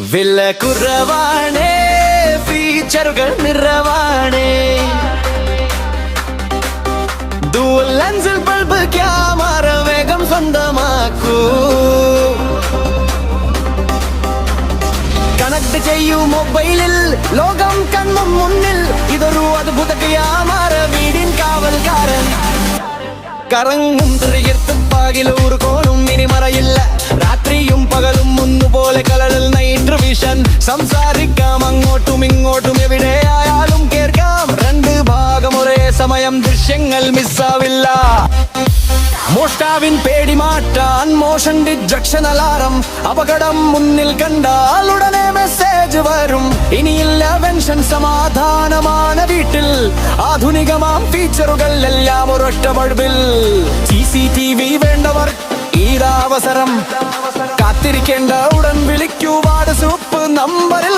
വില കുറവാണേ, ഫീച്ചറുകൾ നിറവാണേ. Dual ലെൻസിൽ bulb camera വേഗം സ്വന്തമാക്കൂ. കണക്ട് ചെയ്യൂ മൊബൈലിൽ, ലോകം കണ്ണും മുന്നിൽ. ഇതൊരു അത്ഭുത ക്യാമറ, വീടിൻ കാവൽക്കാരൻ. കറങ്ങും തിരികെത്തുപ്പാകിൽ ഒരു കോണും ഇനി മറയില്ല. രാത്രിയും പകലും ഒന്നുപോലെ കളറിൽ നൈറ്റ് വിഷൻ. സംസാരിക്കാം അങ്ങോട്ടും ഇങ്ങോട്ടും, എവിടെയായാലും കേൾക്കാം. രണ്ട് ഭാഗം ഒരേ സമയം, ദൃശ്യങ്ങൾ മിസ്സാവില്ല. മോഷ്ടാവിൻ പേടി മാറ്റാൻ മോഷൻ ഡിറ്റക്ഷൻ അലാറം. അപകടം മുന്നിൽ കണ്ടാൽ ഉടനെ മെസ്സേജ് വരും. ഇനിയില്ല പെൻഷൻ, സമാധാനമാണ് വീട്ടിൽ. ആധുനികമാം ഫീച്ചറുകൾ എല്ലാം ഒരൊറ്റ ബൾബിൽ. CCTV വേണ്ടവർ ഇതാവസരം. കാത്തിരിക്കേണ്ട, ഉടൻ വിളിക്കൂ. വാട്സ്ആപ്പ് നമ്പറിൽ